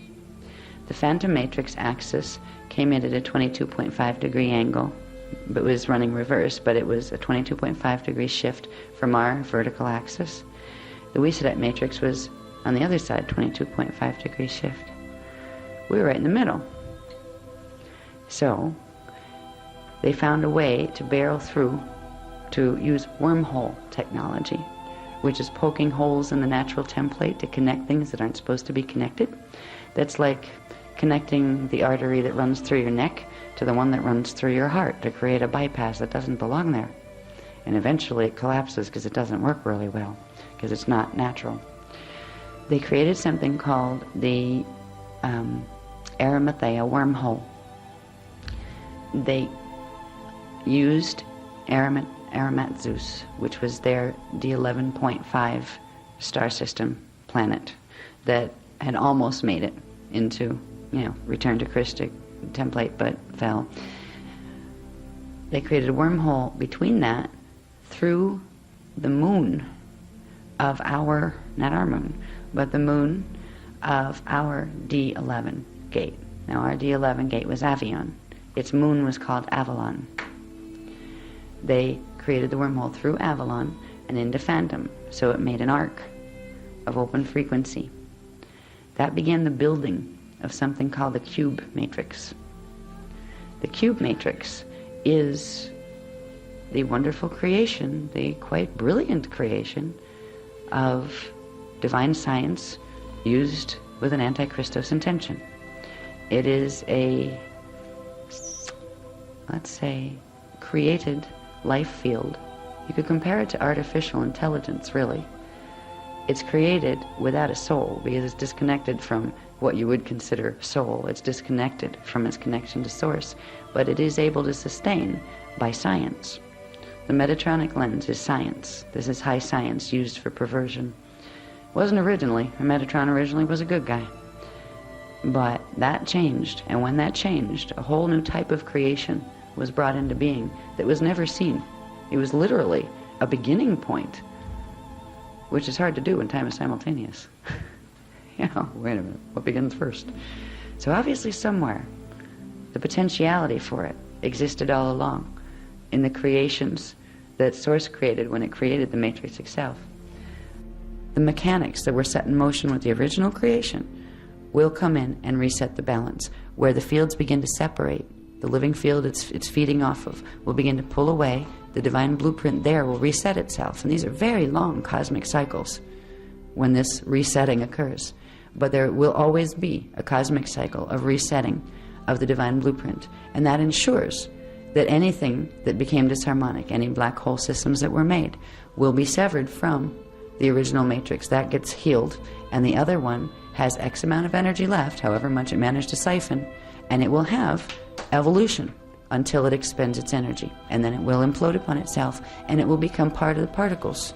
the Phantom Matrix axis came in at a 22.5 degree angle, but was running reverse, but it was a 22.5 degree shift from our vertical axis. The Vy matrix was on the other side, 22.5 degree shift. We were right in the middle. So they found a way to barrel through, to use wormhole technology, which is poking holes in the natural template to connect things that aren't supposed to be connected. That's like connecting the artery that runs through your neck to the one that runs through your heart to create a bypass that doesn't belong there. And eventually it collapses because it doesn't work really well, because it's not natural. They created something called the Arimathea wormhole. They used Arimatzus, which was their D11.5 star system planet that had almost made it into, return to Christic template, but fell. They created a wormhole between that through the moon of our, not our moon, but the moon of our D11 gate. Now our D11 gate was Avion. Its moon was called Avalon. They created the wormhole through Avalon and into Phantom, so it made an arc of open frequency. That began the building of something called the cube matrix. The cube matrix is the wonderful creation, the quite brilliant creation of divine science used with an anti-Christos intention. It is a, let's say, created life field You could compare it to artificial intelligence, really. It's created without a soul because it's disconnected from what you would consider soul. It's disconnected from its connection to source, but it is able to sustain by science. The Metatronic lens is science. This is high science used for perversion. It wasn't originally. Metatron originally was a good guy. But that changed, and when that changed, a whole new type of creation was brought into being that was never seen. It was literally a beginning point, which is hard to do when time is simultaneous. You know, wait a minute, what begins first? So obviously somewhere, the potentiality for it existed all along in the creations that Source created when it created the matrix itself. The mechanics that were set in motion with the original creation will come in and reset the balance, where the fields begin to separate. The living field it's feeding off of will begin to pull away. The divine blueprint there will reset itself. And these are very long cosmic cycles when this resetting occurs. But there will always be a cosmic cycle of resetting of the divine blueprint. And that ensures that anything that became disharmonic, any black hole systems that were made, will be severed from the original matrix. That gets healed, and the other one has X amount of energy left, however much it managed to siphon, and it will have evolution until it expends its energy, and then it will implode upon itself, and it will become part of the particles,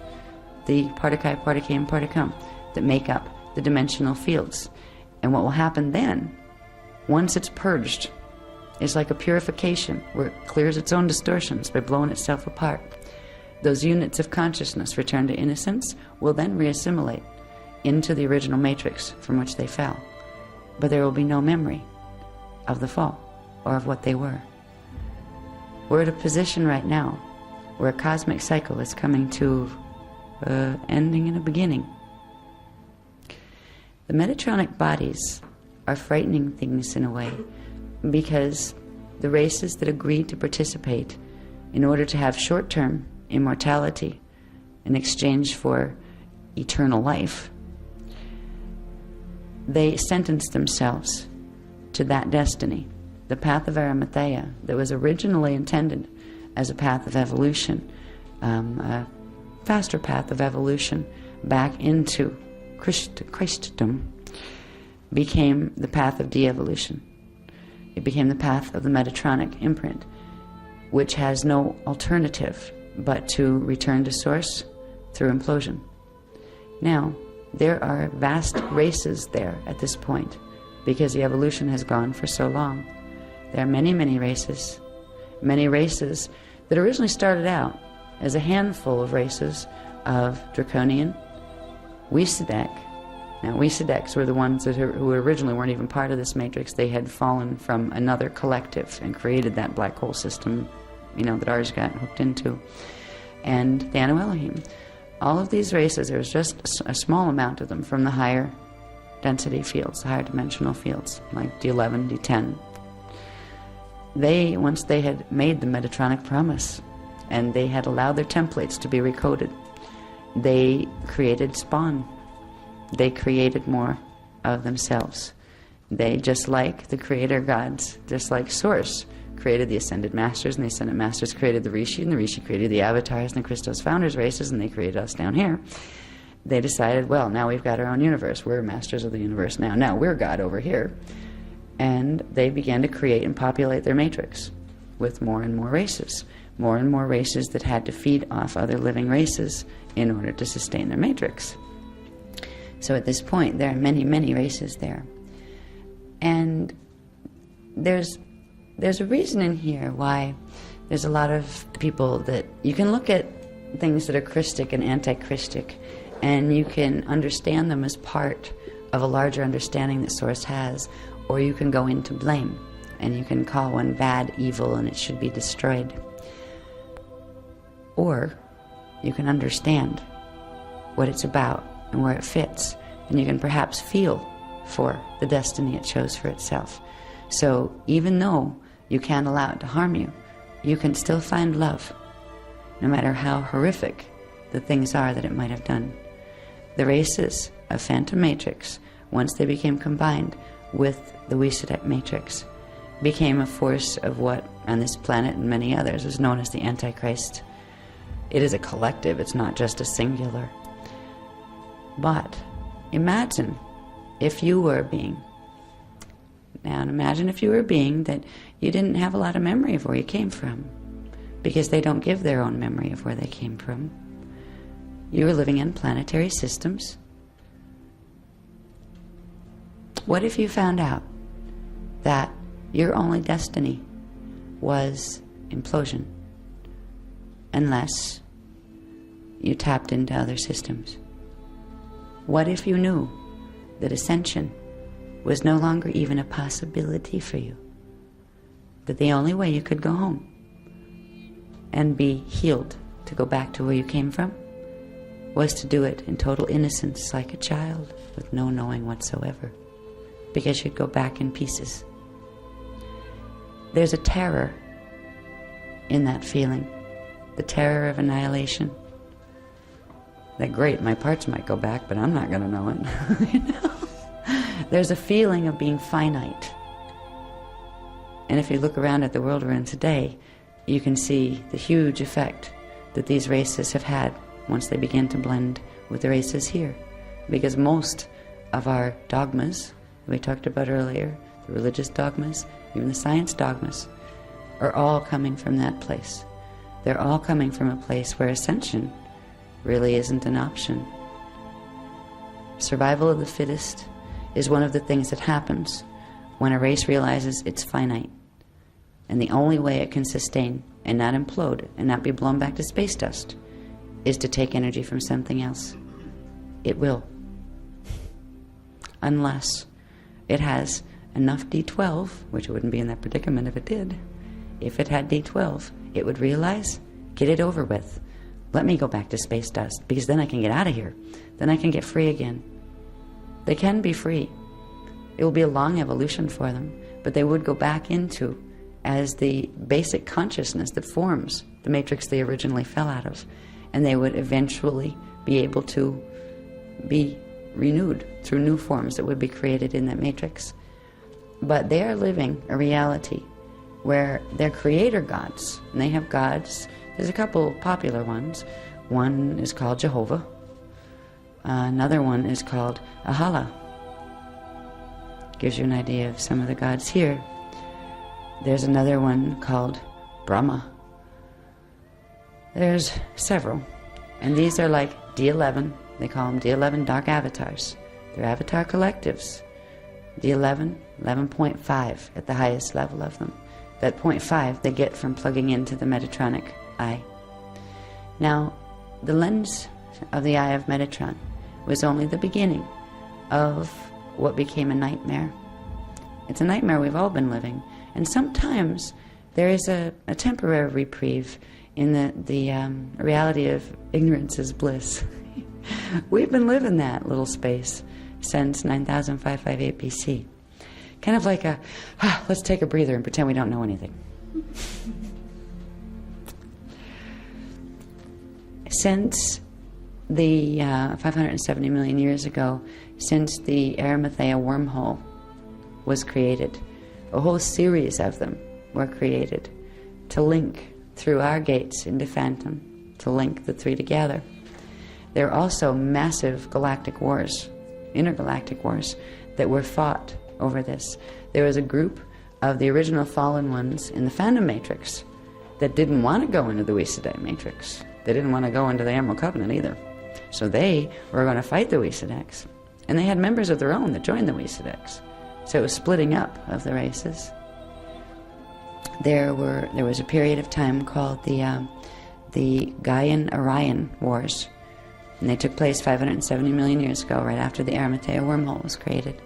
the particae, particae, and particum that make up the dimensional fields. And what will happen then, once it's purged, is like a purification where it clears its own distortions by blowing itself apart. Those units of consciousness returned to innocence will then reassimilate into the original matrix from which they fell. But there will be no memory of the fall or of what they were. We're at a position right now where a cosmic cycle is coming to ending and a beginning. The Metatronic bodies are frightening things in a way, because the races that agreed to participate in order to have short-term immortality in exchange for eternal life, they sentenced themselves to that destiny, the path of Arimathea that was originally intended as a path of evolution, a faster path of evolution back into Christendom, became the path of de-evolution. It became the path of the Metatronic imprint, which has no alternative but to return to source through implosion. Now, there are vast races there at this point, because the evolution has gone for so long. There are many, many races that originally started out as a handful of races of Draconian, Wysedek. Now, Wysedeks were the ones who originally weren't even part of this matrix. They had fallen from another collective and created that black hole system, that ours got hooked into. And the Anu Elohim. All of these races, there was just a small amount of them from the higher density fields, the higher dimensional fields, like D11, D10. Once they had made the Metatronic promise, and they had allowed their templates to be recoded, they created spawn. They created more of themselves. They, just like the creator gods, just like Source, created the Ascended Masters, and the Ascended Masters created the Rishi, and the Rishi created the Avatars and the Christos Founders races, and they created us down here. They decided, well, now we've got our own universe. We're masters of the universe now. Now we're God over here. And they began to create and populate their matrix with more and more races that had to feed off other living races in order to sustain their matrix. So at this point, there are many, many races there. And there's a reason in here why there's a lot of people that you can look at things that are Christic and anti-Christic, and you can understand them as part of a larger understanding that Source has, or you can go into blame, and you can call one bad, evil, and it should be destroyed. Or you can understand what it's about and where it fits, and you can perhaps feel for the destiny it chose for itself. So even though you can't allow it to harm you, you can still find love, no matter how horrific the things are that it might have done. The races of Phantom Matrix, once they became combined with the Wysedek Matrix, became a force of what, on this planet and many others, is known as the Antichrist It is a collective, it's not just a singular. But imagine if you were a being. Now imagine if you were a being that you didn't have a lot of memory of where you came from, because they don't give their own memory of where they came from. You were living in planetary systems. What if you found out that your only destiny was implosion, unless you tapped into other systems? What if you knew that ascension was no longer even a possibility for you? That the only way you could go home and be healed to go back to where you came from was to do it in total innocence, like a child, with no knowing whatsoever, because you'd go back in pieces. There's a terror in that feeling, the terror of annihilation. That great, my parts might go back, but I'm not going to know it. You know? There's a feeling of being finite. And if you look around at the world we're in today, you can see the huge effect that these races have had once they begin to blend with the races here. Because most of our dogmas that we talked about earlier, the religious dogmas, even the science dogmas, are all coming from that place. They're all coming from a place where ascension really isn't an option. Survival of the fittest is one of the things that happens when a race realizes it's finite. And the only way it can sustain and not implode and not be blown back to space dust is to take energy from something else. It will. Unless it has enough D12, which it wouldn't be in that predicament if it did. If it had D12, it would realize, get it over with. Let me go back to space dust, because then I can get out of here. Then I can get free again. They can be free. It will be a long evolution for them, but they would go back into as the basic consciousness that forms the matrix they originally fell out of, and they would eventually be able to be renewed through new forms that would be created in that matrix. But they are living a reality where they're creator gods, and they have gods. There's a couple popular ones. One is called Jehovah. Another one is called Ahala. Gives you an idea of some of the gods here. There's another one called Brahma. There's several. And these are like D11. They call them D11 dark avatars. They're avatar collectives. D11, 11.5 at the highest level of them. That 0.5 they get from plugging into the Metatronic eye. Now, the lens of the eye of Metatron was only the beginning of what became a nightmare. It's a nightmare we've all been living. And sometimes there is a temporary reprieve in the reality of ignorance is bliss. We've been living that little space since 9558 BC. Kind of like let's take a breather and pretend we don't know anything. Since the 570 million years ago, since the Arimathea wormhole was created, a whole series of them were created to link through our gates into Phantom, to link the three together. There are also massive galactic wars, intergalactic wars, that were fought over this. There was a group of the original fallen ones in the Phantom Matrix that didn't want to go into the Weesadite Matrix. They didn't want to go into the Emerald Covenant either. So they were going to fight the Weesadeks. And they had members of their own that joined the Weesadeks. So it was splitting up of the races. There was a period of time called the Gaian-Orion Wars. And they took place 570 million years ago, right after the Arimathea wormhole was created,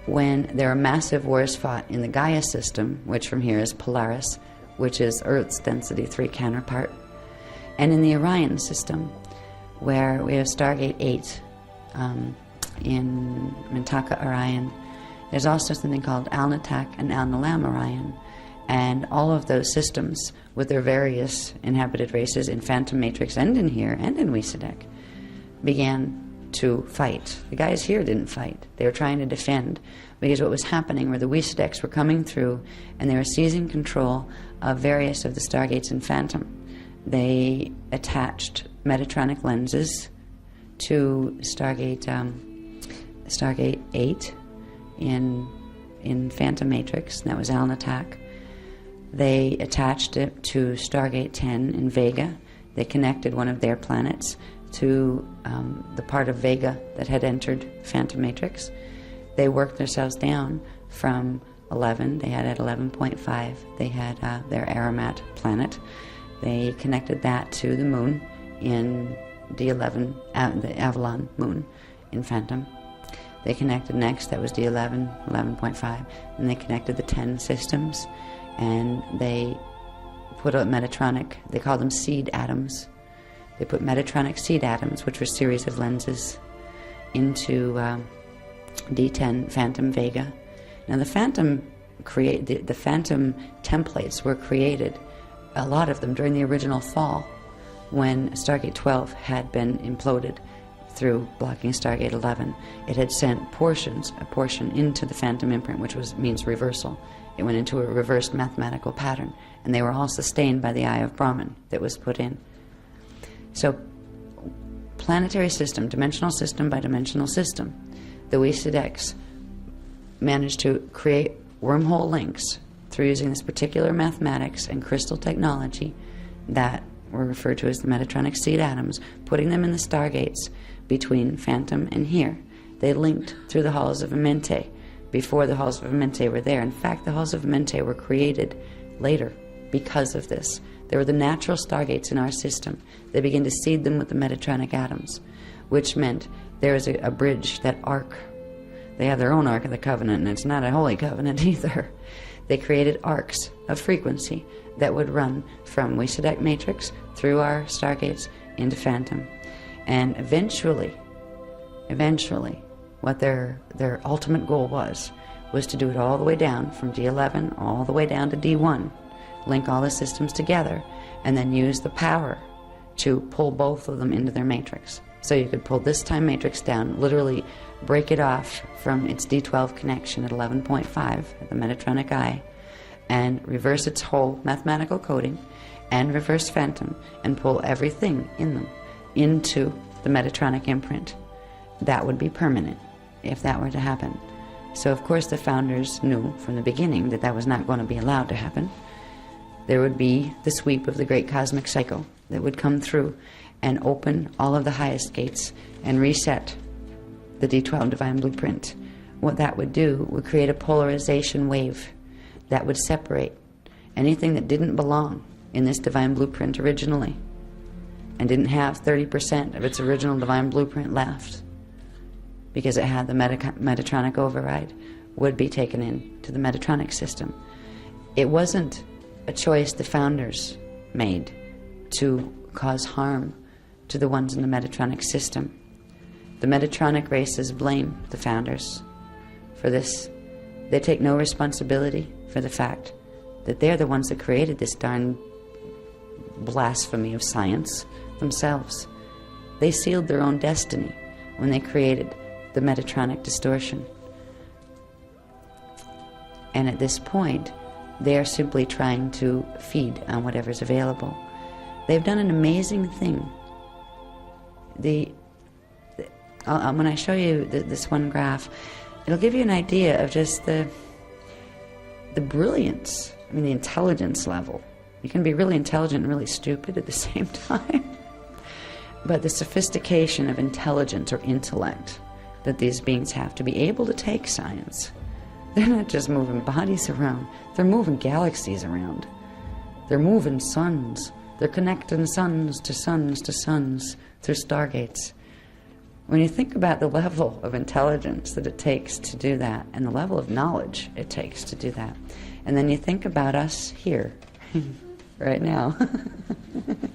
when there were massive wars fought in the Gaia system, which from here is Polaris, which is Earth's density 3 counterpart, and in the Orion system, where we have Stargate 8 in Mintaka Orion. There's also something called Alnitak and Alnilam Orion, and all of those systems with their various inhabited races in Phantom Matrix and in here and in Weesadek began to fight. The guys here didn't fight. They were trying to defend, because what was happening were the Weesadeks were coming through and they were seizing control of various of the Stargates in Phantom. they attached Metatronic lenses to Stargate 8 in Phantom Matrix. That was Allen Attack. They attached it to Stargate 10 in Vega. They connected one of their planets to the part of Vega that had entered Phantom Matrix. They worked themselves down from 11. They had at 11.5. They had their Aramat planet. They connected that to the moon in D11, the Avalon moon in Phantom. They connected next, that was D11, 11.5, and they connected the 10 systems, and they put a Metatronic, they call them seed atoms. They put Metatronic seed atoms, which were a series of lenses, into D10 Phantom Vega. Now the Phantom templates were created, a lot of them during the original fall, when Stargate 12 had been imploded through blocking Stargate 11. It had sent a portion into the Phantom imprint, which means reversal. It went into a reversed mathematical pattern, and they were all sustained by the Eye of Brahman that was put in. So, planetary system, dimensional system by dimensional system, the X managed to create wormhole links through using this particular mathematics and crystal technology that were referred to as the Metatronic seed atoms, putting them in the stargates between Phantom and here. They linked through the halls of Amente before the halls of Amente were there. In fact, the halls of Amente were created later because of this. They were the natural stargates in our system. They began to seed them with the Metatronic atoms, which meant there is a bridge, that arc. They have their own Ark of the Covenant, and it's not a holy covenant either. They created arcs of frequency that would run from Wysadek Matrix through our stargates into Phantom. And eventually, what their ultimate goal was to do it all the way down from D11 all the way down to D1, link all the systems together, and then use the power to pull both of them into their matrix. So you could pull this time matrix down, literally break it off from its D12 connection at 11.5 at the Metatronic eye, and reverse its whole mathematical coding, and reverse Phantom, and pull everything in them into the Metatronic imprint. That would be permanent if that were to happen. So of course the founders knew from the beginning that that was not going to be allowed to happen. There would be the sweep of the great cosmic cycle that would come through and open all of the highest gates and reset the D12 divine blueprint. What that would do would create a polarization wave that would separate anything that didn't belong in this divine blueprint originally and didn't have 30% of its original divine blueprint left because it had the Metatronic override, would be taken into the Metatronic system. It wasn't a choice the founders made to cause harm to the ones in the Metatronic system. The Metatronic races blame the founders for this. They take no responsibility for the fact that they're the ones that created this darn blasphemy of science themselves. They sealed their own destiny when they created the Metatronic distortion. And at this point, they are simply trying to feed on whatever's available. They've done an amazing thing. When I show you this one graph, it'll give you an idea of just the brilliance, the intelligence level. You can be really intelligent and really stupid at the same time. But the sophistication of intelligence or intellect that these beings have to be able to take science. They're not just moving bodies around, they're moving galaxies around. They're moving suns. They're connecting suns to suns to suns through stargates. When you think about the level of intelligence that it takes to do that, and the level of knowledge it takes to do that, and then you think about us here, right now,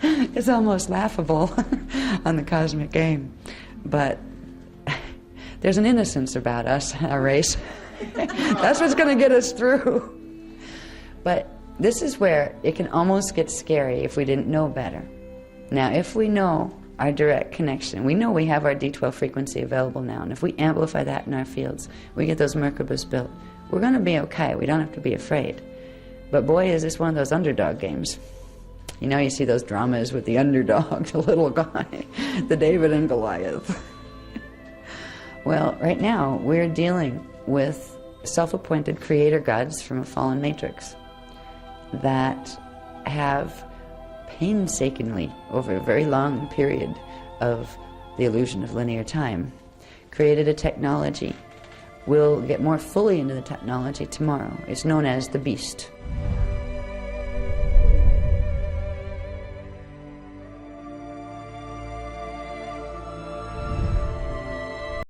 it's almost laughable on the cosmic game. But there's an innocence about us, our race. That's what's going to get us through. But this is where it can almost get scary if we didn't know better. Now, if we know our direct connection, we know we have our D12 frequency available now, and if we amplify that in our fields, we get those Merkabahs built, we're going to be okay. We don't have to be afraid. But boy, is this one of those underdog games. You know, you see those dramas with the underdog, the little guy, the David and Goliath. Well, right now we're dealing with self-appointed creator gods from a fallen matrix that have painstakingly, over a very long period of the illusion of linear time, created a technology. We'll get more fully into the technology tomorrow. It's known as the Beast.